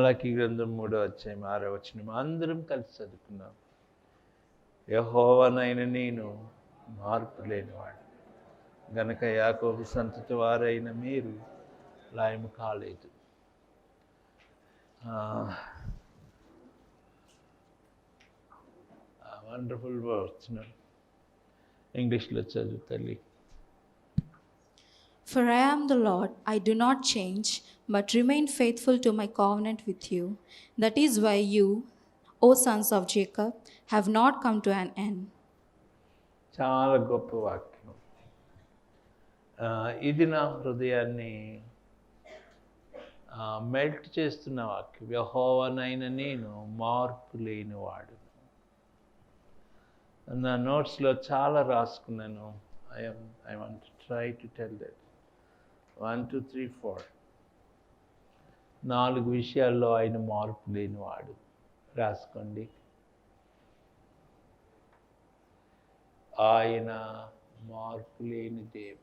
మలాకి గ్రంథం 3వ అధ్యాయం 6వ వచనం అందరం కలిసి చదువుకున్నాం. యెహోవానైన నేను మార్పు లేనివాడు గనక యాకోబు సంతతి వారైన మీరు లయము కాలేదు. Wonderful words. ఇంగ్లీష్లో చదువు తల్లి. For I am the Lord, I do not change, but remain faithful to my covenant with you. That is why you, O sons of Jacob, have not come to an end. చాలా గొప్ప వాక్యం. ఇది నా హృదయాన్ని melt చేస్తున్న వాక్యం. యెహోవానైన నేను మార్పు లేనివాడు. నా నోట్స్లో చాలా రాసుకున్నాను. I want to try to tell that. 1 2 3 4 4 విషయాల్లో ఆయన మార్పు లేనివాడు. రాసుకోండి. ఆయన మార్పు లేని దేవుడు.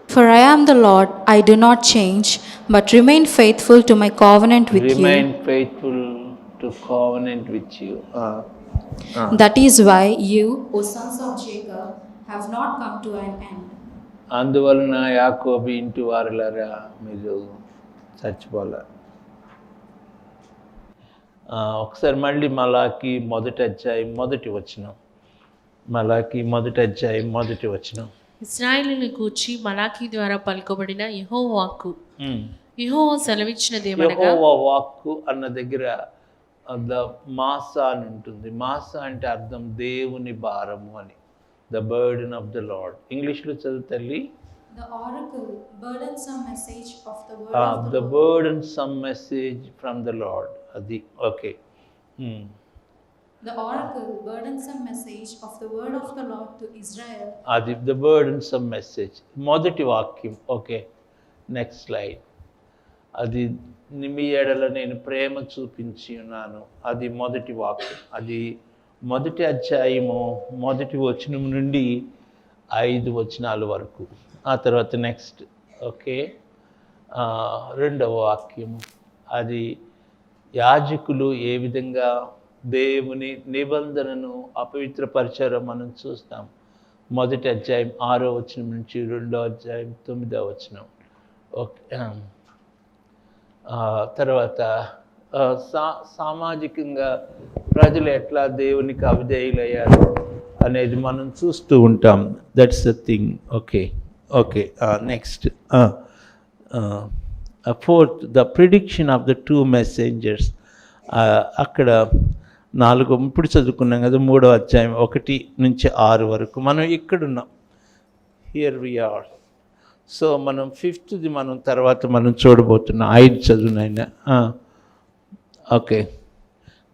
For I am the Lord, I do not change, but remain faithful to my covenant with you. Remain faithful to covenant with you. That is why you, O sons of Jacob, have not come to an end. అందువలన యాకోబు ఇంటి వారులారా మీరు చచ్చిపోలే. ఒకసారి మళ్ళీ మలాకి 1వ అధ్యాయం 1వ వచనం. మలాకి 1వ అధ్యాయం 1వ వచనం. ఇశ్రాయేలుని గూర్చి మలాకి ద్వారా పలుకబడిన యెహోవా వాక్కు. యెహోవా సెలవిచ్చినదేమనగా, యెహోవా వాక్కు అన్న దగ్గర మాసా అని ఉంటుంది. మాసా అంటే అర్థం దేవుని భారము అని. The burden of the Lord. ఇంగ్లీష్లో చదువు తల్లి. The oracle, burdensome message of the word of the The Lord. burdensome message from the Lord. అది okay. The oracle, burdensome message of the word of the Lord to Israel. అది the burdensome message. మొదటి వాక్యం. Okay, next slide. అది మీ ఎడల నేను ప్రేమ చూపించి ఉన్నాను. అది మొదటి వాక్యం. అది మొదటి అధ్యాయము 1వ వచనం నుండి 5 వచనాల వరకు. ఆ తర్వాత నెక్స్ట్ ఓకే 2వ వాక్యము. అది యాజకులు ఏ విధంగా దేవుని నిబంధనను అపవిత్రపరిచారో మనం చూస్తాం. మొదటి అధ్యాయం 6వ వచనం నుంచి 2వ అధ్యాయం 9వ వచనం. ఓకే, తర్వాత సామాజికంగా ప్రజలు ఎట్లా దేవునికి అవిధేయులయ్యారు అనేది మనం చూస్తూ ఉంటాం. That's the thing. Okay okay next 4th the prediction of the 2 messengers. అక్కడ 4 ఇప్పుడు చదువుకున్నాం కదా, 3వ అధ్యాయం 1 నుంచి 6 వరకు. మనం ఇక్కడున్నాం. Here we are. సో మనం 5th మనం తర్వాత మనం చూడబోతున్నాం. 5 చదువునైనా. Okay,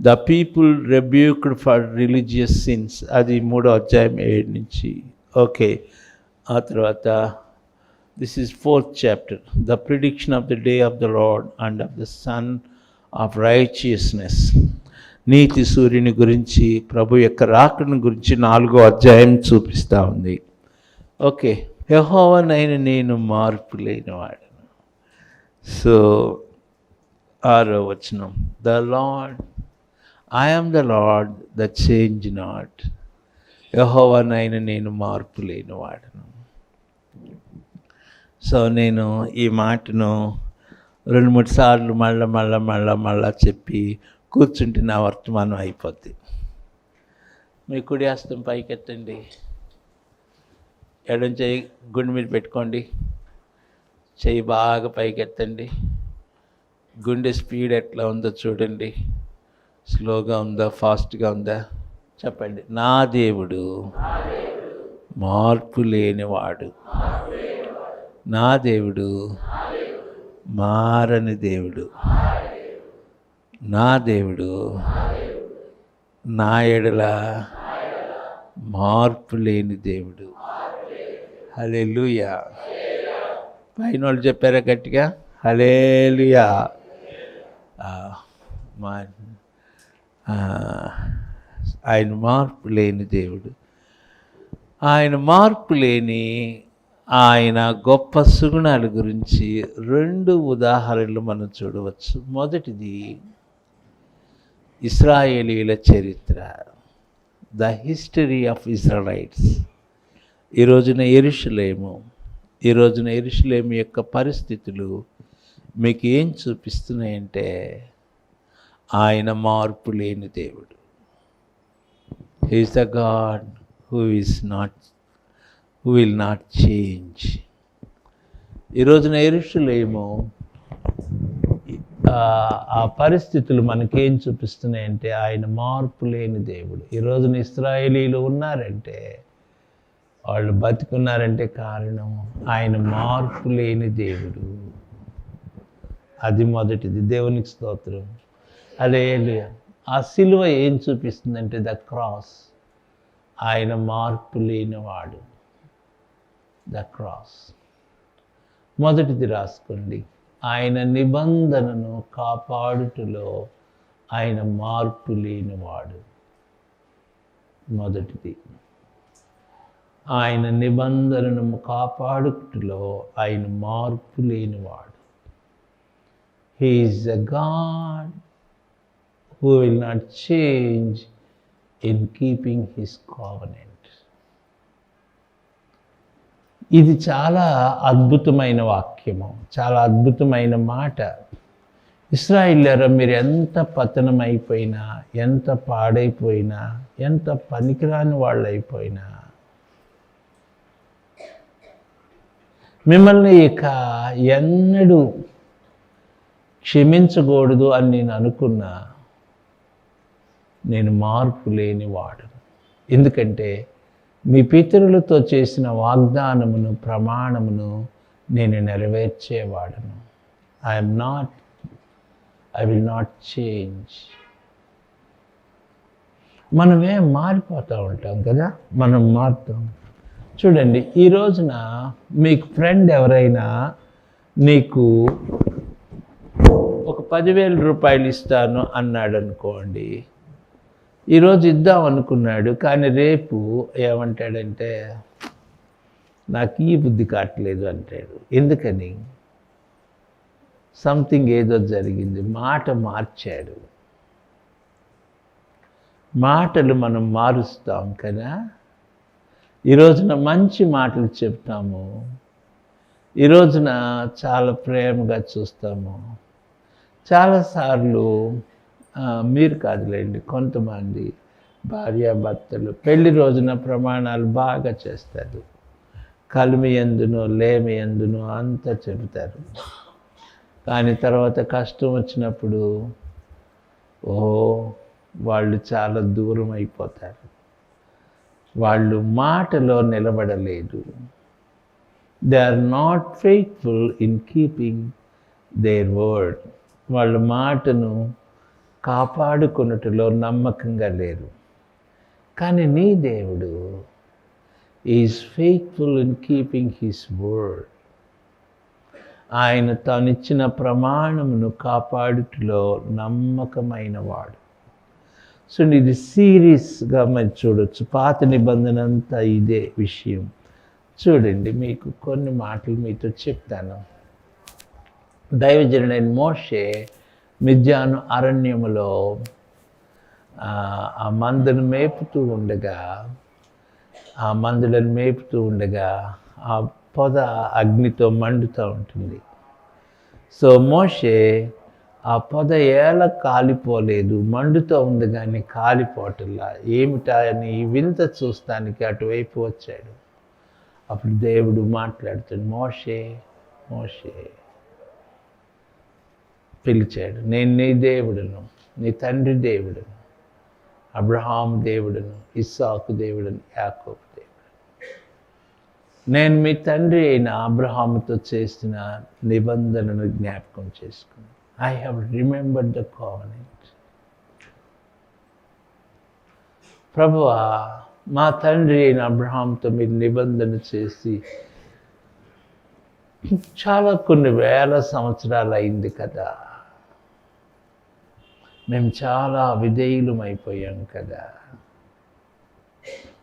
the people rebuked for religious sins. అది 3వ అధ్యాయం 7 నుంచి. ఓకే, ఆ తర్వాత this is 4th chapter, the prediction of the day of the Lord and of the sun of righteousness. నీతి సూర్యుని గురించి, ప్రభు యొక్క రాకను గురించి 4వ అధ్యాయం చూపిస్తూ ఉంది. ఓకే, యెహోవానైన నేను మార్పు లేనివాడు. సో 6వ వచనం, the lord, I am the lord the change not. యెహోవానైన నేను మార్పు లేనివాడను. సో నేను ఈ మాటను 2-3 సార్లు మళ్ళా చెప్పి కూర్చుంటే నా వర్తమానం అయిపోద్ది. మీ కుడి హస్తం పైకెత్తండి. ఎడం చెయ్యి గుండె మీద పెట్టుకోండి. చెయ్యి బాగా పైకెత్తండి. గుండె స్పీడ్ ఎట్లా ఉందో చూడండి. స్లోగా ఉందా, ఫాస్ట్గా ఉందా? చెప్పండి. నా దేవుడు మార్పు లేనివాడు. నా దేవుడు మారని దేవుడు. నా దేవుడు నా ఎడల మార్పు లేని దేవుడు. హల్లెలూయా. పైన వాళ్ళు చెప్పారా గట్టిగా? హల్లెలూయా. ఆయన మార్పు లేని దేవుడు. ఆయన మార్పు లేని ఆయన గొప్ప సుగుణాల గురించి 2 ఉదాహరణలు మనం చూడవచ్చు. మొదటిది ఇశ్రాయేలీల చరిత్ర, ద హిస్టరీ ఆఫ్ ఇజ్రాయలైట్స్. ఈ రోజున యెరూషలేము యొక్క పరిస్థితులు మీకు ఏం చూపిస్తున్నాయంటే ఆయన మార్పు లేని దేవుడు. He is the God who will not change. ఈ రోజున యెరూషలేము ఆ పరిస్థితులు మనకేం చూపిస్తున్నాయంటే ఆయన మార్పు లేని దేవుడు. ఈ రోజున ఇశ్రాయేలీలు ఉన్నారంటే, వాళ్ళు బతికున్నారంటే కారణం ఆయన మార్పు లేని దేవుడు. అది మొదటిది. దేవునికి స్తోత్రం. హల్లెలూయా. ఆ సిలువ ఏం చూపిస్తుందంటే ద క్రాస్. ఆయన మార్పు లేనివాడు. The cross. మొదటిది రాసుకోండి. ఆయన నిబంధనను కాపాడుటలో ఆయన మార్పు లేనివాడు. మొదటిది, ఆయన నిబంధనను కాపాడుటలో ఆయన మార్పు లేనివాడు. He is a God who will not change in keeping his covenant. ఇది చాలా అద్భుతమైన వాక్యము, చాలా అద్భుతమైన మాట. ఇశ్రాయేలీయులారా, మీరు ఎంత పతనమైపోయినా, ఎంత పాడైపోయినా, ఎంత పనికిరాని వాళ్ళు అయిపోయినా, మిమ్మల్ని ఇక ఎన్నడూ క్షమించకూడదు అని నేను అనుకున్నా, నేను మార్పు లేనివాడు. ఎందుకంటే మీ పితరులతో చేసిన వాగ్దానమును, ప్రమాణమును నేను నెరవేర్చేవాడను. I will not change. మనమే మారిపోతూ ఉంటాం కదా, మనం మారుతాం. చూడండి, ఈ రోజున మీకు ఫ్రెండ్ ఎవరైనా నీకు ఒక 10,000 రూపాయలు ఇస్తాను అన్నాడు అనుకోండి. ఈరోజు ఇద్దాం అనుకున్నాడు, కానీ రేపు ఏమంటాడంటే నాకు ఈ బుద్ధి కావట్లేదు అంటాడు. ఎందుకని? సంథింగ్ ఏదో జరిగింది, మాట మార్చాడు. మాటలు మనం మారుస్తాం కదా. ఈ రోజున మంచి మాటలు చెప్తాము, ఈ రోజున చాలా ప్రేమగా చూస్తాము. చాలాసార్లు మీరు కాదులేండి, కొంతమంది భార్యాభర్తలు పెళ్లి రోజున ప్రమాణాలు బాగా చేస్తారు. కలిమి ఎందునో లేమి ఎందునో అంతా చెబుతారు. కానీ తర్వాత కష్టం వచ్చినప్పుడు వాళ్ళు చాలా దూరం అయిపోతారు. వాళ్ళు మాటలో నిలబడలేదు. They are not faithful in keeping their word. వాళ్ళ మాటను కాపాడుకున్నట్టులో నమ్మకంగా లేరు. కానీ నీ దేవుడు is faithful in keeping his word. ఆయన తానిచ్చిన ప్రమాణమును కాపాడుటలో నమ్మకమైన వాడు. సో ఇది సీరియస్గా మనం చూడవచ్చు. పాత నిబంధన అంతా ఇదే విషయం. చూడండి, మీకు కొన్ని మాటలు మీతో చెప్తాను. దైవజనుడైన మోషే మిద్యాను అరణ్యములో ఆ మందను మేపుతూ ఉండగా, ఆ పొద అగ్నితో మండుతూ ఉంటుంది. సో మోషే ఆ పొద ఎలా కాలిపోలేదు, మండుతూ ఉంది కానీ కాలిపోవటంలా. ఏమిటా అని వింత చూస్తానికి అటువైపు వచ్చాడు. అప్పుడు దేవుడు మాట్లాడుతాడు, మోషే మోషే పిలిచాడు. నేను నీ దేవుడును, నీ తండ్రి దేవుడును, అబ్రహాము దేవుడును, ఇస్సాకు దేవుడును, యాకోబు దేవుడు. నేను మీ తండ్రి అయిన అబ్రహాముతో చేసిన నిబంధనను జ్ఞాపకం చేసుకున్నాను. I have remembered the covenant. ప్రభువా, మా తండ్రి అయిన అబ్రహాముతో మీరు నిబంధన చేసి చాలా కొన్ని వేల సంవత్సరాలు అయింది కదా. మేము చాలా విధేయులమైపోయాం కదా.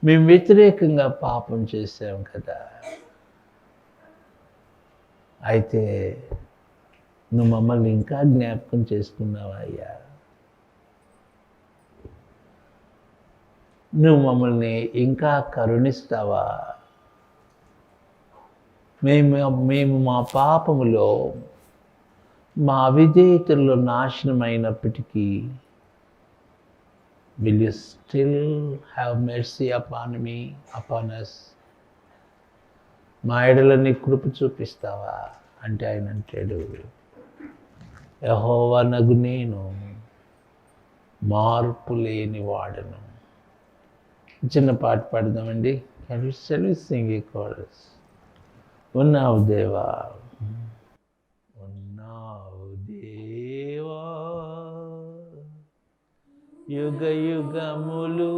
మేము వ్యతిరేకంగా పాపం చేసాం కదా. అయితే నువ్వు మమ్మల్ని ఇంకా జ్ఞాపకం చేసుకున్నావా అయ్యా? నువ్వు మమ్మల్ని ఇంకా కరుణిస్తావా? మేము మా పాపములో, మా అవిధేయతల్లో నాశనమైనప్పటికీ will you still have mercy upon us? మా ఎడల నీ కృప చూపిస్తావా అంటే ఆయన అంటాడు, యెహోవా నగు నేను మార్పు లేని వాడను. చిన్న పాట పాడదామండి. Shall we sing a chorus? ఉన్నావు దేవా, ఉన్నావు దేవా, యుగ యుగములు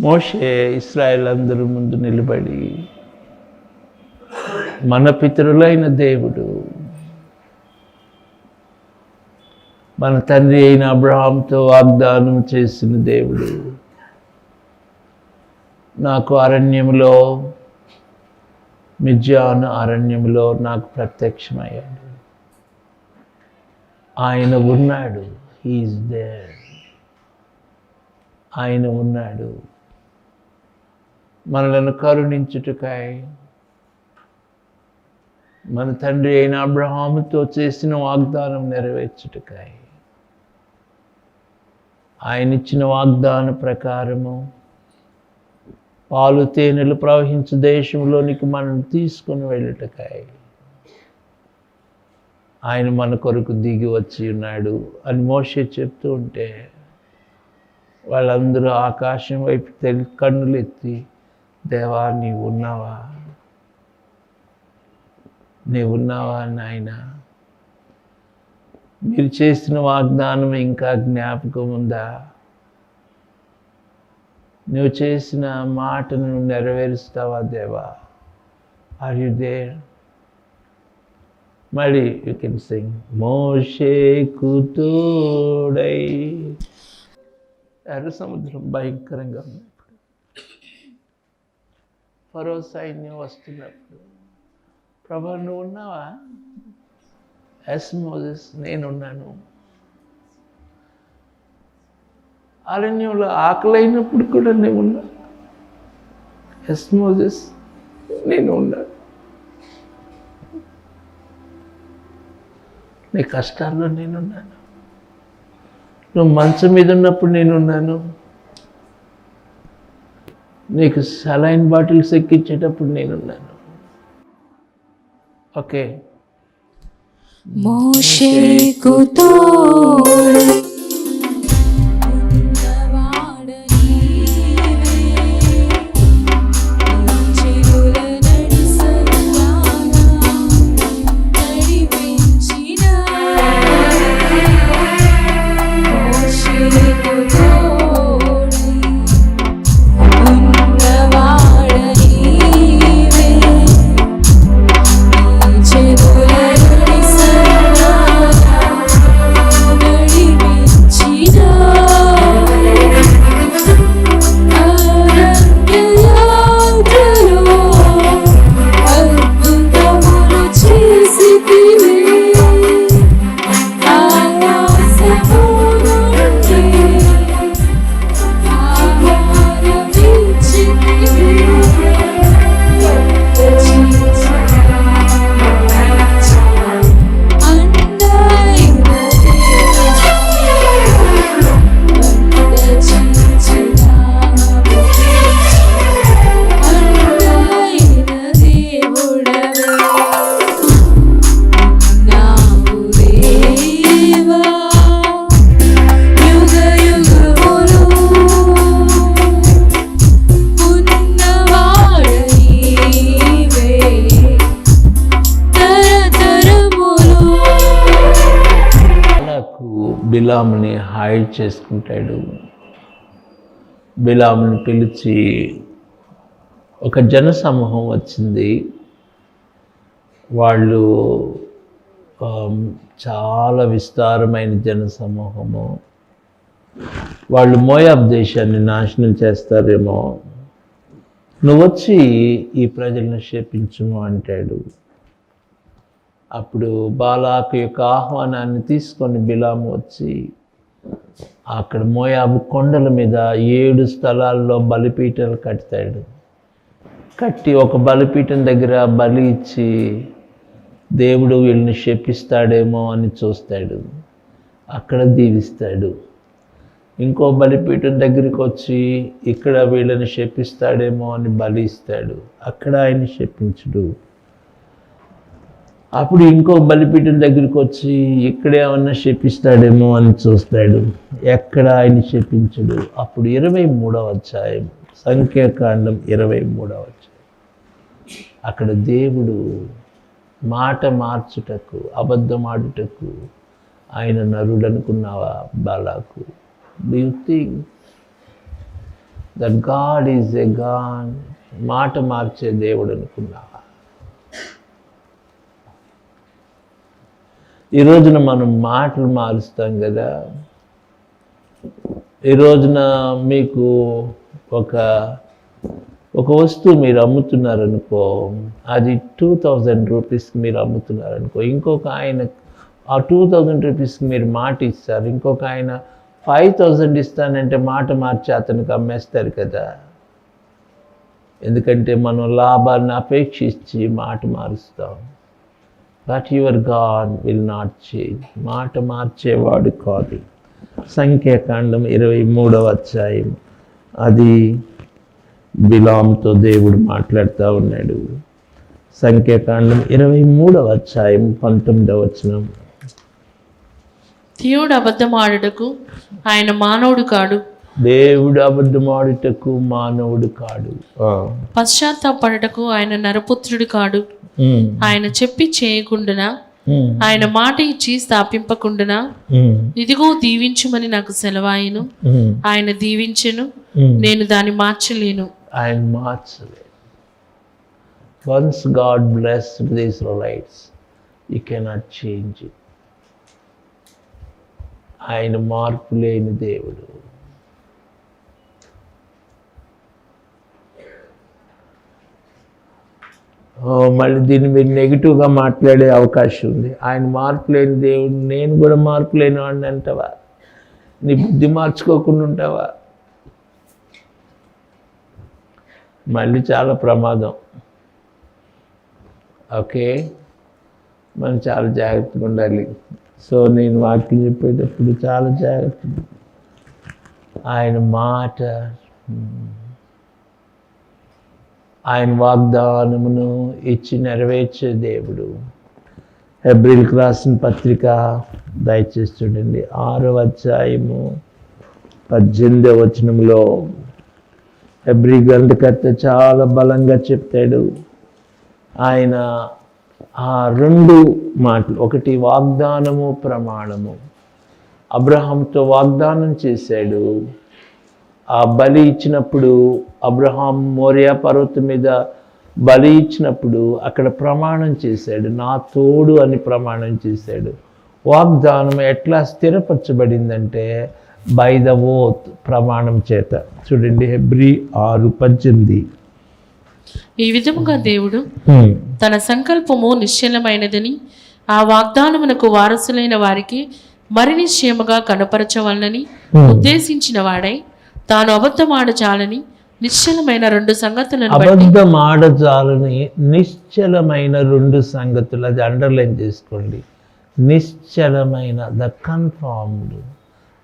మోషే ఇశ్రాయేలు అందరూ ముందు నిలబడి, మన పితరులైన దేవుడు, మన తండ్రి అయిన అబ్రహాంతో వాగ్దానం చేసిన దేవుడు నాకు అరణ్యంలో, మిద్యాను అరణ్యంలో నాకు ప్రత్యక్షమయ్యాడు. ఆయన ఉన్నాడు. He is there. ఆయన ఉన్నాడు. మనలను కరుణించుటకై, మన తండ్రి అయిన అబ్రహాముతో చేసిన వాగ్దానం నెరవేర్చుటకై, ఆయన ఇచ్చిన వాగ్దాన ప్రకారము పాలు తేనెలు ప్రవహించు దేశంలోనికి మనం తీసుకొని వెళ్ళుటకై ఆయన మన కొరకు దిగి వచ్చి ఉన్నాడు అని మోషే చెప్తూ ఉంటే, వాళ్ళందరూ ఆకాశం వైపు కన్నులు ఎత్తి, దేవా నీవు ఉన్నావా, నీవున్నావా నాయన, మీరు చేసిన వాగ్దానం ఇంకా జ్ఞాపకం ఉందా, నువ్వు చేసిన మాటను నెరవేరుస్తావా దేవా, ఆర్ యు దేర్? మళ్ళీ యూ కెన్ సింగ్. మోషేకు తోడై. ఎర్ర సముద్రం భయంకరంగా ఉన్నప్పుడు, ఫరో సైన్యం వస్తున్నప్పుడు, ప్రభు నువ్వు ఉన్నావా? ఎస్ మోసెస్, నేనున్నాను. అరణ్యంలో ఆకలైనప్పుడు కూడా నేను ఉన్నా. ఎస్ మోసెస్, నేను ఉన్నాను. నీ కష్టాల్లో నేనున్నాను. నువ్వు మంచం మీద ఉన్నప్పుడు నేనున్నాను. నీకు సలైన్ బాటిల్స్ ఎక్కించేటప్పుడు నేనున్నాను. ఓకే. మోషేకు తోడై చెరువుల బిలాముని హైడ్ చేసుకుంటాడు. బిలాముని పిలిచి, ఒక జన సమూహం వచ్చింది. వాళ్ళు చాలా విస్తారమైన జన సమూహము. వాళ్ళు మోయాబ్ దేశాన్ని నాశనం చేస్తారేమో, నువ్వు వచ్చి ఈ ప్రజలను శపించుము అంటాడు. అప్పుడు బాలాకు యొక్క ఆహ్వానాన్ని తీసుకొని బిలాము వచ్చి అక్కడ మోయాబు కొండల మీద 7 స్థలాల్లో బలిపీఠాలు కడతాడు. కట్టి ఒక బలిపీఠం దగ్గర బలి ఇచ్చి దేవుడు వీళ్ళని శపిస్తాడేమో అని చూస్తాడు, అక్కడ దీవిస్తాడు. ఇంకో బలిపీఠం దగ్గరికి వచ్చి ఇక్కడ వీళ్ళని శపిస్తాడేమో అని బలి ఇస్తాడు, అక్కడ ఆయన శపించుడు. అప్పుడు ఇంకో బలిపీఠం దగ్గరికి వచ్చి ఇక్కడ ఏమన్నా శపిస్తాడేమో అని చూస్తాడు, ఎక్కడ ఆయన శపించుడు. అప్పుడు 23వ అధ్యాయం, సంఖ్యాకాండం 23వ అధ్యాయం, అక్కడ దేవుడు మాట మార్చుటకు, అబద్ధం ఆడుటకు ఆయన నరుడు అనుకున్నావా బాలాకు? Do you think that God is a God? మాట మార్చే దేవుడు అనుకున్నావా? ఈ రోజున మనం మాటలు మారుస్తాం కదా. ఈ రోజున మీకు ఒక వస్తువు మీరు అమ్ముతున్నారనుకో, అది 2000 రూపీస్కి మీరు అమ్ముతున్నారనుకో, ఇంకొక ఆయన ఆ 2000 రూపీస్కి మీరు మాట ఇస్తారు, ఇంకొక ఆయన 5000 ఇస్తానంటే మాట మార్చి అతనికి అమ్మేస్తారు కదా. ఎందుకంటే మనం లాభాన్ని అపేక్షించి మాట మారుస్తాం. But your God will not change. మాట మార్చేవాడు కాదు. సంఖ్యాకాండం 23వ అధ్యాయం, అది బిలాముతో దేవుడు మాట్లాడుతూ ఉన్నాడు. సంఖ్యాకాండం 23వ అధ్యాయం 19వ వచనం. దేవుడు అబద్ధమాడుటకు ఆయన మానవుడు కాడు. దేవుడు అబద్ధమాడుటకు మానవుడు కాడు. పశ్చాత్తాపడుటకు ఆయన నరపుత్రుడు కాడు. ఆయన చెప్పి చేయకుండునా, ఆయన మాట ఇచ్చి స్థాపింపకుండునా, ఇదిగో దీవించుమని నాకు సెలవాయను. ఆయన దీవించెను, నేను దాన్ని మార్చలేను. ఆయన మార్చలేదు. Once God blessed the Israelites, you cannot change it. ఆయన మార్పు లేని దేవుడు. మళ్ళీ దీన్ని మీరు నెగిటివ్గా మాట్లాడే అవకాశం ఉంది. ఆయన మార్పు లేని దేవుడు, నేను కూడా మార్పు లేని వాడిని అంటావా? నీ బుద్ధి మార్చుకోకుండా ఉంటావా? మళ్ళీ చాలా ప్రమాదం. ఓకే, మనం చాలా జాగ్రత్తగా ఉండాలి. సో నేను వాక్యం చెప్పేటప్పుడు చాలా జాగ్రత్తగా, ఆయన మాట, ఆయన వాగ్దానమును ఇచ్చి నెరవేర్చే దేవుడు. హెబ్రీలకు రాసిన పత్రిక దయచేసి చూడండి, 6వ అధ్యాయము 18వ వచనంలో హెబ్రీ గ్రంథకర్త చాలా బలంగా చెప్తాడు. ఆయన ఆ 2 మాటలు, ఒకటి వాగ్దానము, ప్రమాణము. అబ్రహాంతో వాగ్దానం చేశాడు. ఆ బలి ఇచ్చినప్పుడు, అబ్రహాం మోరియా పర్వతం మీద బలి ఇచ్చినప్పుడు అక్కడ ప్రమాణం చేశాడు, నా తోడు అని ప్రమాణం చేశాడు. వాగ్దానం ఎట్లా స్థిరపరచబడిందంటే బై ద ఓత్, ప్రమాణం చేత. చూడండి హెబ్రీ 6:18. ఈ విధముగా దేవుడు తన సంకల్పము నిశ్చలమైనదని ఆ వాగ్దానమునకు వారసులైన వారికి మరి నిశ్చయముగా కనపరచవలనని ఉద్దేశించిన వాడై తాను అబద్ధమాడజాలని నిశ్చలమైన 2 సంగతులను అబద్ధమాడజాలని నిశ్చలమైన 2 సంగతులు, అది అండర్లైన్ చేసుకోండి. నిశ్చలమైన, ద కన్ఫర్మ్డ్.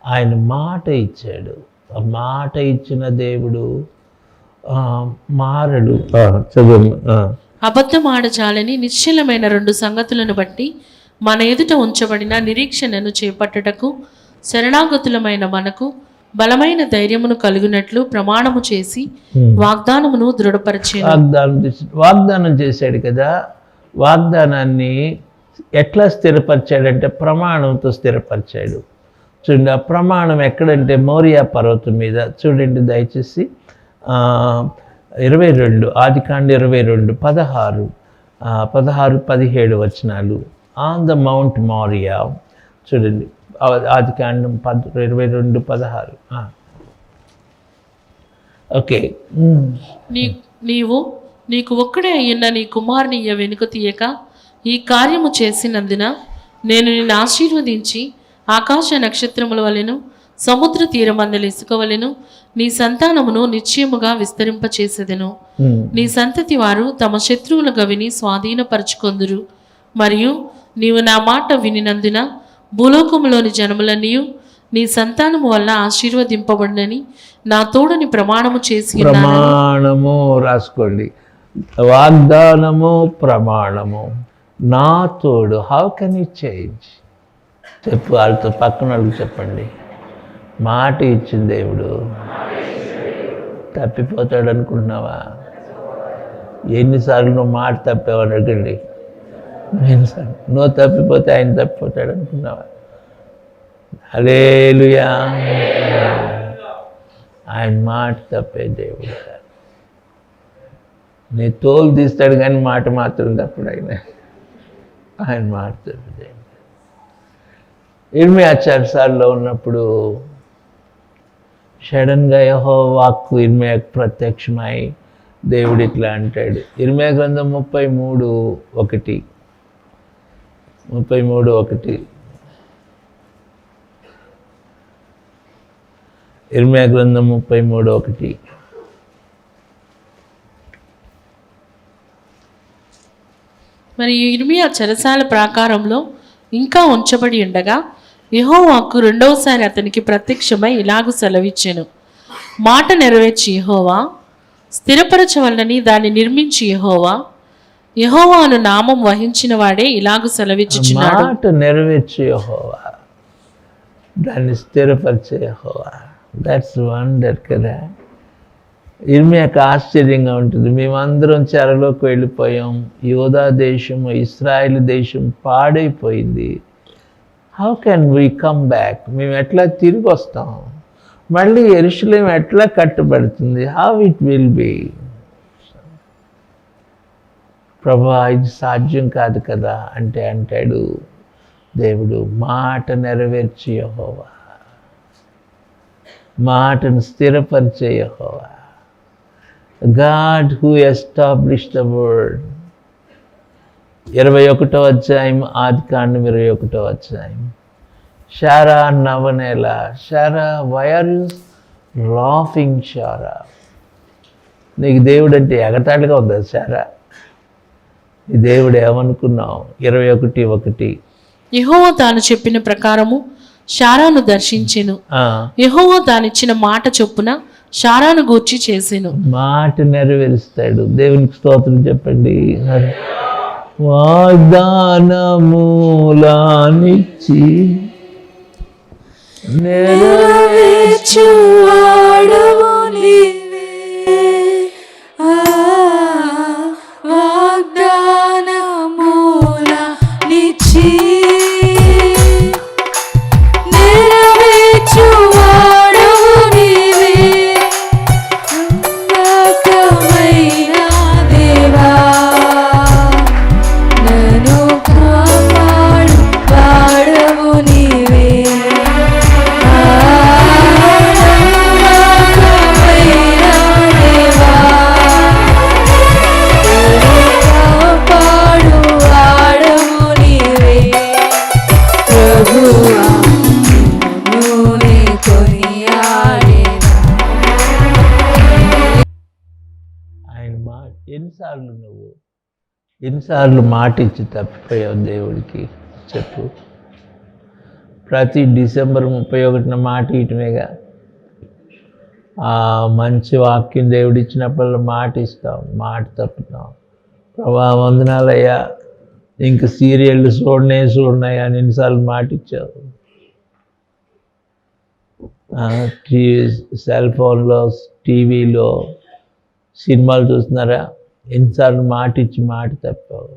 ఆయన మాట ఇచ్చాడు. ఆ మాట ఇచ్చిన దేవుడు మారడు. చదువు. అబద్ధమాడజాలని నిశ్చలమైన 2 సంగతులను బట్టి మన ఎదుట ఉంచబడిన నిరీక్షణను చేపట్టుటకు శరణాగతులమైన మనకు బలమైన ధైర్యమును కలుగునట్లు ప్రమాణము చేసి వాగ్దానమును దృఢపరిచాడు. వాగ్దానం చేశాడు కదా. వాగ్దానాన్ని ఎట్లా స్థిరపరిచాడంటే ప్రమాణంతో స్థిరపరిచాడు. చూడండి, ఆ ప్రమాణం ఎక్కడంటే మోరియా పర్వతం మీద. చూడండి దయచేసి 22 ఆదికాండం 22 16-17 వచనాలు. On the mount Moriah. చూడండి ఆదికాండం 22-16. ఓకే. నీకు ఒక్కడే అయ్యున్న నీ కుమారుని వెనుక తీయక ఈ కార్యము చేసినందున నేను నిన్ను ఆశీర్వదించి ఆకాశ నక్షత్రముల వలెను సముద్ర తీరమందలి ఇసుక వలెను నీ సంతానమును నిశ్చయముగా విస్తరింపచేసేదెను. నీ సంతతి వారు తమ శత్రువుల గవిని స్వాధీనపరచుకొందురు. మరియు నీవు నా మాట వినినందున భూలోకములోని జనములన్నీయు నీ సంతానము వల్ల ఆశీర్వదింపబడినని నా తోడని ప్రమాణము చేసి ప్రమాణము రాసుకోండి. వాగ్దానము, ప్రమాణము, నా తోడు. How can you change? చెప్పు, వాళ్ళతో పక్కన వాళ్ళకి చెప్పండి. మాట ఇచ్చిన దేవుడు తప్పిపోతాడు అనుకుంటున్నావా? ఎన్నిసార్లు నువ్వు మాట తప్పావని అడగండి. ఎన్నిసార్లు నువ్వు తప్పిపోతే ఆయన తప్పిపోతాడు అనుకున్నావా? హల్లెలూయా. ఆయన మాట తప్పే దేవుడు కాదు. నీ తోలు తీస్తాడు కానీ మాట మాత్రం తప్పుడు. ఆయన మాట తప్పే దేవుడు. ఇర్మియా చెరసాలలో ఉన్నప్పుడు సడన్గా యెహోవా వాక్కు ఇర్మియాకు ప్రత్యక్షమై దేవుడు ఇట్లా అంటాడు. ఇర్మియా గ్రంథం 33:1. ఇర్మియా గ్రంథం 33:1. మరియు ఇర్మియా చెరసాల ప్రాకారంలో ఇంకా ఉంచబడి ఉండగా యెహోవాకు రెండవసారి అతనికి ప్రత్యక్షమై ఇలాగు సెలవిచ్చెను. మాట నెరవేర్చి యెహోవా, స్థిరపరచవలనని దాన్ని నిర్మించి యెహోవా అను నామం వహించిన వాడే ఇలాగు సెలవిచ్చుచున్నాడు. మాట నెరవేర్చి యెహోవా, దాన్ని స్థిరపరిచే యెహోవా. దట్స్ వండర్ కదా. ఇర్మియాకు ఆశ్చర్యంగా ఉంటుంది. మేమందరం చెరలోకి వెళ్ళిపోయాం. యూదా దేశం, ఇశ్రాయేలు దేశం పాడైపోయింది. How can we come back? మేము ఎట్లా తిరిగి వస్తాం? మళ్ళీ యెరూషలేం ఎట్లా కట్టబడుతుంది? How it will be? ప్రభువా, ఇది సాధ్యం కాదు కదా అంటే అంటాడు దేవుడు, మాట నెరవేర్చి యెహోవా, మాటను స్థిరపరిచే యెహోవా. God who established the word. 21వ అధ్యాయం ఆదికాండం 21వ అధ్యాయం. శారా నవనేల. Sarah, why are you laughing Sarah? నీకు దేవుడు అంటే ఎగతాళిగా ఉందా శారా? ఈ దేవుడు ఏమనుకున్నావు? 21:1. యెహోవా తాను చెప్పిన ప్రకారము శారాను దర్శించెను. యెహోవా తానిచ్చిన మాట చొప్పున శారాను గూర్చి చేసెను. మాట నెరవేరుస్తాడు. దేవునికి స్తోత్రం చెప్పండి. వాగ్దానములానిచ్చి నెరవేర్చువాడవు నీవే. వాగ్దానములానిచ్చి నెరవేర్చువాడవు నీవే. నమ్మకమైన దేవా, నన్ను కాపాడు వాడవు నీవే. నమ్మకమైన దేవా, నన్ను కాపాడు వాడవు నీవే. ప్రభువా, నిన్నునే కొనియాడేదా. ఆయన మాట. ఎన్నిసార్లు మాట ఇచ్చి తప్పిపోయావు దేవుడికి? చెప్పు. ప్రతి డిసెంబర్ 31న మాట ఇయటమేగా. ఆ మంచి వాక్యం దేవుడు ఇచ్చినప్పుడు మాట ఇస్తాం, మాట తప్పుతాం. ప్రభా వందనాలయ్యా, ఇంక సీరియళ్ళు చూడన్నాయా అని ఎన్నిసార్లు మాట ఇచ్చావు? సెల్ ఫోన్లో, టీవీలో సినిమాలు చూస్తున్నారా? ఎన్నిసార్లు మాట ఇచ్చి మాట తప్పావు?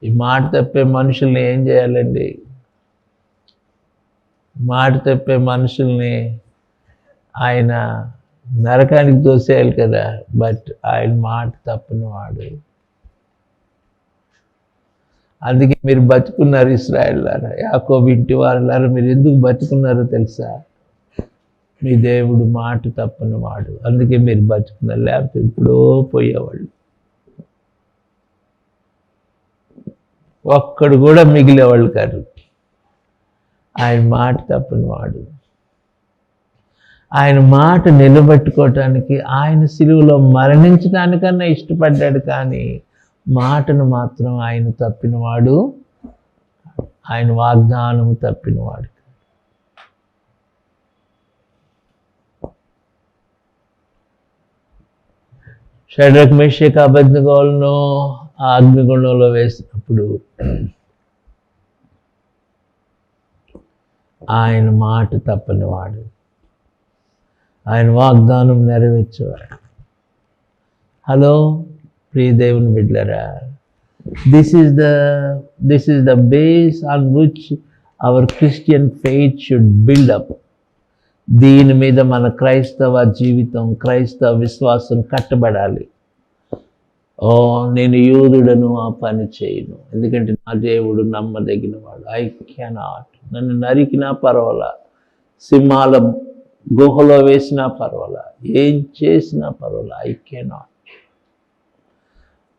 ఈ మాట తప్పే మనుషుల్ని ఏం చేయాలండి? మాట తప్పే మనుషుల్ని ఆయన నరకానికి తోసేయాలి కదా. బట్ ఆయన మాట తప్పని వాడు. అందుకే మీరు బతుకున్నారు ఇశ్రాయేలులారా, యాకోబు ఇంటి వారులారా, మీరు ఎందుకు బతుకున్నారో తెలుసా? మీ దేవుడు మాట తప్పని వాడు. అందుకే మీరు బతుకున్నారు, లేకపోతే ఎప్పుడో పోయేవాళ్ళు. ఒక్కడు కూడా మిగిలేవాళ్ళు కాదు. ఆయన మాట తప్పని వాడు. ఆయన మాట నిలబెట్టుకోవటానికి ఆయన సిలువలో మరణించడానికన్నా ఇష్టపడ్డాడు, కానీ మాటను మాత్రం ఆయన తప్పినవాడు, ఆయన వాగ్దానము తప్పినవాడు. షడ్రక్ మేషక్ అబేద్నెగోలను ఆ అగ్నిగుండంలో వేసినప్పుడు ఆయన మాట తప్పనివాడు, ఆయన వాగ్దానం నెరవేర్చేవాడు. హలో ప్రియ దేవుని బిడ్డలారా, this is the base on which our Christian faith should build up. దీని మీద మన క్రైస్తవ జీవితం, క్రైస్తవ విశ్వాసం కట్టబడాలి. నేను యూదుడను, ఆ పని చేయను, ఎందుకంటే నా దేవుడు నమ్మదగినవాడు. I cannot. నన్ను నరికినా పర్వాలా, సింహాల గుహలో వేసినా పర్వాలా, ఏం చేసినా పర్వాలా, I cannot.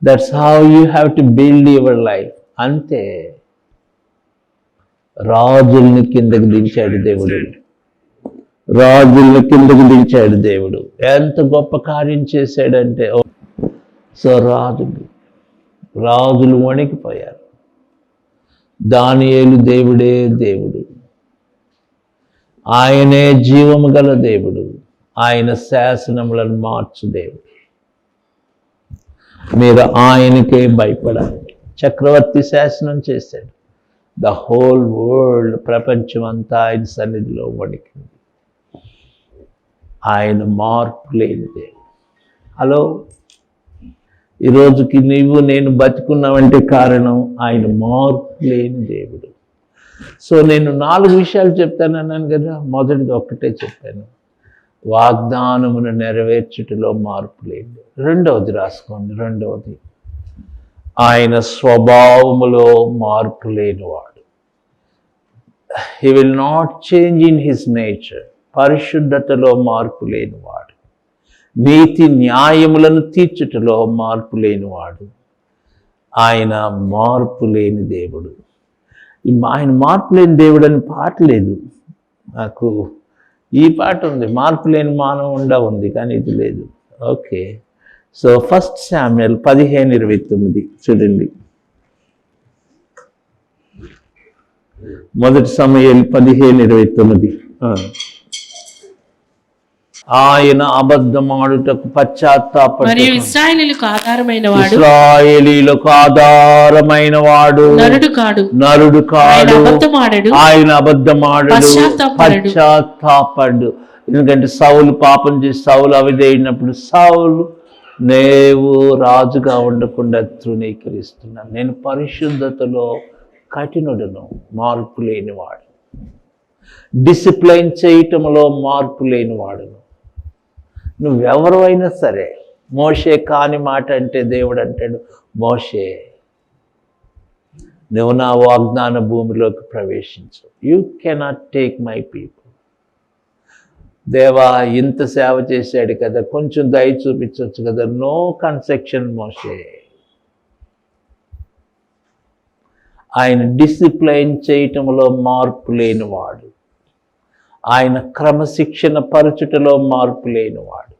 That's how you have to build your life. అంతే. రాజుల్ని కిందకి దించాడు దేవుడు. రాజుల్ని కిందకి దించాడు దేవుడు. ఎంత గొప్ప కార్యం చేశాడంటే, సో రాజులు వణికిపోయారు. దానియేలు దేవుడే దేవుడు, ఆయనే జీవము గల దేవుడు, ఆయన శాసనములను మార్చు దేవుడు. మీరు ఆయనకే భయపడాలి. చక్రవర్తి శాసనం చేశాడు. ద హోల్ వరల్డ్, ప్రపంచం అంతా ఆయన సన్నిధిలో వణికింది. ఆయన మార్పు లేని దేవుడు. హలో, ఈరోజుకి నీవు నేను బతుకున్నావంటే కారణం ఆయన మార్పు లేని దేవుడు. సో నేను 4 విషయాలు చెప్తానన్నాను కదా. మొదటిది ఒక్కటే చెప్పాను, వాగ్దానమును నెరవేర్చుటలో మార్పు లేదు. రెండవది రాసుకోండి. రెండవది, ఆయన స్వభావములో మార్పు లేనివాడు. He will not change in his nature. పరిశుద్ధతలో మార్పు లేనివాడు. నీతి న్యాయములను తీర్చుటలో మార్పు లేనివాడు. ఆయన మార్పు లేని దేవుడు. ఆయన మార్పు లేని దేవుడు అని పాట లేదు. నాకు ఈ పాట ఉంది, మార్పు లేని మానవుండా ఉంది, కానీ ఇది లేదు. ఓకే, సో 1 శామ్యూయల్ 15:29 చూడండి. 1 సమూయేలు 15:29. ఆయన అబద్ధమాడుటకు పశ్చాత్తాపడు, మరియు ఇశ్రాయేలీయులకు ఆధారమైన వాడు, ఇశ్రాయేలీయులకు ఆధారమైన వాడు, నరుడు కాడు, ఆయన అబద్ధమాడడు, పశ్చాత్తాపడు. ఎందుకంటే సౌలు పాపం చేసి సౌలు అవిధేయునప్పుడు, సౌలు నీవు రాజుగా ఉండకుండా తృణీకరిస్తున్నాను, నేను పరిశుద్ధతలో కఠినుడను, మార్పు లేనివాడు, డిసిప్లైన్ చేయటంలో మార్పు లేనివాడును. నువ్వెవరు అయినా సరే, మోషే కాని మాట అంటే దేవుడు అంటాడు, మోషే నువ్వు నా వాగ్దాన భూమిలోకి ప్రవేశించు. You cannot take my people. దేవా ఇంత సేవ చేశాడు కదా, కొంచెం దయ చూపించవచ్చు కదా. నో కన్సెక్షన్ మోషే. ఆయన డిసిప్లైన్ చేయటంలో మార్పు లేనివాడు, ఆయన క్రమశిక్షణ పరచుటలో మార్పు లేనివాడు,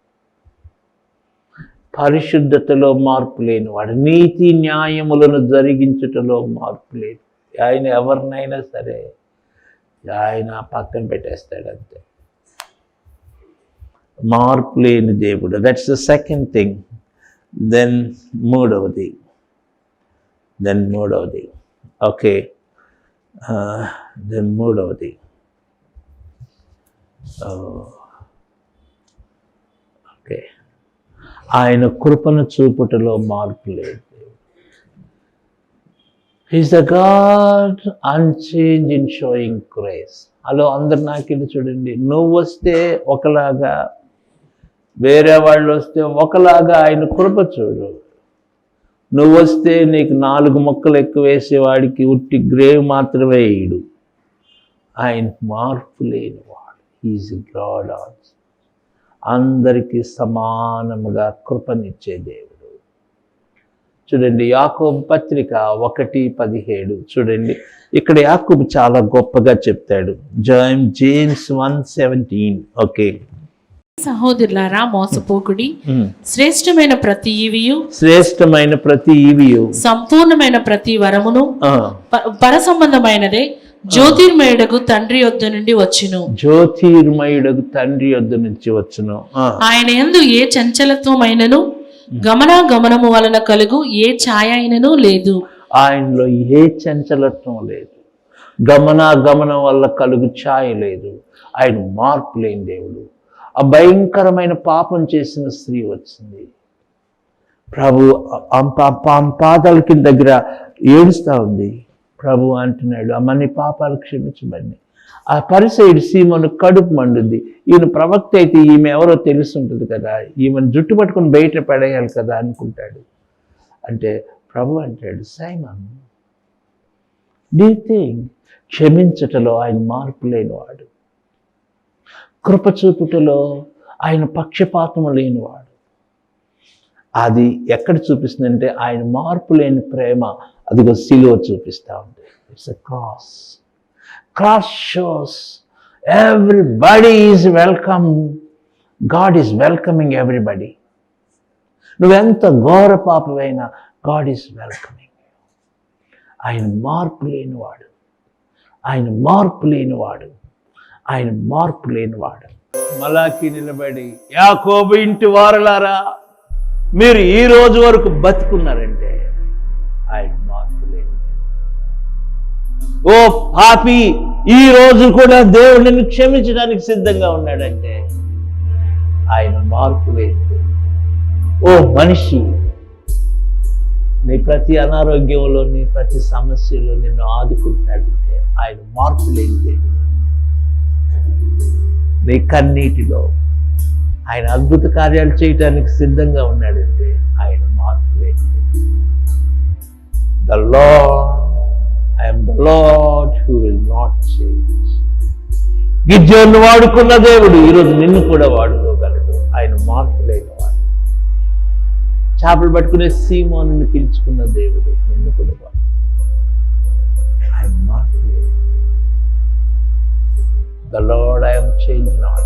పరిశుద్ధతలో మార్పు లేనివాడు, నీతి న్యాయములను జరిగించుటలో మార్పు లేదు. ఆయన ఎవరినైనా సరే ఆయన పక్కన పెట్టేస్తాడు, అంతే. మార్పు లేని దేవుడు. That's the second thing. Then మూడవది ఓకే, దెన్ మూడవది ఓకే, ఆయన కృపను చూపుటలో మార్పు లేదు. He's the God unchanged in showing grace. Hello అందరు నాకెళ్ళి చూడండి, నువ్వు వస్తే ఒకలాగా, వేరే వాళ్ళు వస్తే ఒకలాగా ఆయన కృప చూడు. నువ్వు వస్తే నీకు 4 మొక్కలు ఎక్కువ వేసేవాడికి ఉట్టి గ్రేవ్ మాత్రమే వేయడు. ఆయన మార్పు లేనివాడు. Is God also. అందరికీ సమానముగా కృపనిచ్చే దేవుడు. చూడండి యాకోబు పత్రిక 1:17 చూడండి, ఇక్కడ యాకోబు చాలా గొప్పగా చెప్తాడు. జేమ్స్ 1:17. ఓకే, సహోదరులారా మోసపోకుడి, శ్రేష్టమైన ప్రతి ఈవియు సంపూర్ణమైన ప్రతి వరమును పరసంబంధమైనదే జ్యోతిర్మయుడగు తండ్రి యొద్ద నుండి వచ్చును. ఆయన యందు ఏ చంచలత్వమైనను గమనాగమనము వలన కలుగు ఏ ఛాయ అయినను లేదు. ఆయనలో ఏ చంచలత్వం లేదు, గమనాగమనం వల్ల కలుగు ఛాయ లేదు. ఆయన మార్పు లేని దేవుడు. ఆ భయంకరమైన పాపం చేసిన స్త్రీ వచ్చింది, ప్రభు పాదాల కింద దగ్గర ఏడుస్తూ ఉంది. ప్రభు అంటున్నాడు, అమ్మని పాపాలు క్షమించబడి. ఆ పరిసైడు సీమను కడుపు మండుద్ది. ఈయన ప్రవక్త అయితే ఈమె ఎవరో తెలుసుంటుంది కదా, ఈమెను జుట్టు పట్టుకుని బయట పడేయాలి కదా అనుకుంటాడు. అంటే ప్రభు అంటాడు, సైమన్, డూ యు థింక్ క్షమించటలో ఆయన మార్పు లేనివాడు, కృప చూపుటలో ఆయన పక్షపాతము లేనివాడు. అది ఎక్కడ చూపిస్తుందంటే ఆయన మార్పు లేని ప్రేమ అదిగో సిలువ చూపిస్తూ ఉంది. It's a cross. Cross shows everybody is welcome. God is welcoming everybody. నువ్వెంత ఘోర పాపమైనా God is welcoming. ఆయన మార్పు లేనివాడు, ఆయన మార్పు లేనివాడు, ఆయన మార్పు లేనివాడు. మలాకి నిలబడి, యాకోబు ఇంటి వారలారా మీరు ఈ రోజు వరకు బతుకున్నారంటే ఆయన మార్పు లేని. ఓ పాపి, ఈ రోజు కూడా దేవుడు నిన్ను క్షమించడానికి సిద్ధంగా ఉన్నాడంటే ఆయన మార్పు లేదు. ఓ మనిషి, నీ ప్రతి అనారోగ్యంలో, నీ ప్రతి సమస్యలో నిన్ను ఆదుకుంటున్నాడంటే ఆయన మార్పు లేని దేవుడు. నీ కన్నీటిలో ఆయన అద్భుత కార్యాలు చేయడానికి సిద్ధంగా ఉన్నాడంటే ఆయన మార్పు లేని దేవుడు. The Lord, I am the Lord who will not change. గిద్యోను వాడుకున్న దేవుడు ఈరోజు నిన్ను కూడా వాడుకోగలడు. ఆయన మార్పు లేనివాడు. చేపలు పట్టుకునే సీమోనుని పిలుచుకున్న దేవుడు నిన్ను కూడా వాడు. ఆయన మార్పు లేదు. The Lord, I am changed not.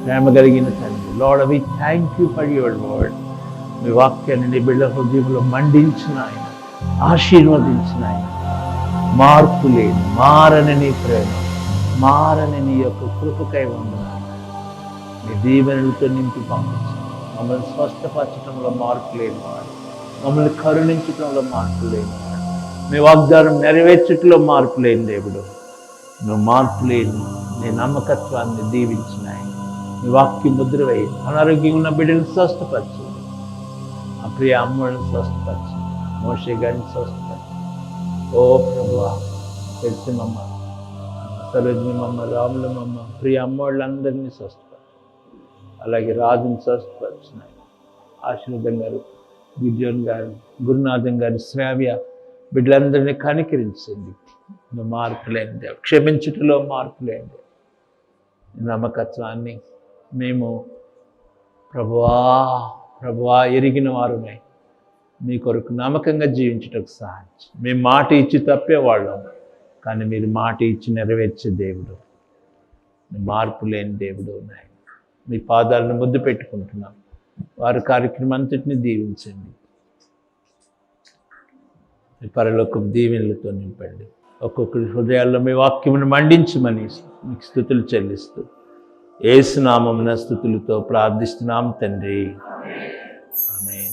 ప్రేమ కలిగిన తండ్రి, Lord we thank you for your word. మీ వాక్యాన్ని నీ బిడ్డ హృదయంలో మండించిన ఆయన, ఆశీర్వదించిన ఆయన, మార్పు లేని మారని నీ ప్రేమ, మారని నీ యొక్క కృపకై వందనాలు. నీ దీవెనలతో నింపి పంపించు. మమ్మల్ని స్వస్థపరచడంలో మార్పు లేనివాడు, మమ్మల్ని కరుణించడంలో మార్పు లేనివాడు, మీ వాగ్దానం నెరవేర్చటంలో మార్పు లేని దేవుడు. నువ్వు మార్పు లేని నీ నమ్మకత్వాన్ని దీవించిన ఆయన, నీ వాక్యం ముద్ర వేయి. అనారోగ్యంగా ఉన్న బిడ్డలను స్వస్థపరచు. ఆ ప్రియ అమ్మలను స్వస్థపరచు. మోషే గారిని స్వస్థపరచు. ఓ ప్రభువా, తెలిసిమమ్మ, సరోజిమమ్మ, రాములమ్మ, ప్రియ అమ్మోళ్ళందరినీ స్వస్థపరచు. అలాగే రాజుని స్వస్థపరచు. ఆశీర్వాదం గారు, గిద్యోన్ గారు, గురునాథం గారు, శ్రావ్య బిడ్డలందరినీ కనికరించండి. నువ్వు మార్పు లేని దేవుడు, క్షమించుటలో మార్పు లేని నమ్మకత్వాన్ని మేము ప్రభువా ఎరిగిన వారుమే మీ కొరకు నమ్మకంగా జీవించటకు సహాయించు. మేము మాట ఇచ్చి తప్పేవాళ్ళం, కానీ మీరు మాట ఇచ్చి నెరవేర్చే దేవుడు, మార్పు లేని దేవుడు ఉన్నాయి. మీ పాదాలను ముద్దు పెట్టుకుంటున్నాం. వారి కార్యక్రమం అంతటిని దీవించండి. మీ పరలోకపు దీవెనలతో నింపండి. ఒక్కొక్కరి హృదయాల్లో మీ వాక్యమును మండించమని మీకు స్తుతులు చెల్లిస్తూ యేసు నామమున స్తుతులతో ప్రార్థిస్తున్నాం తండ్రి. ఆమేన్.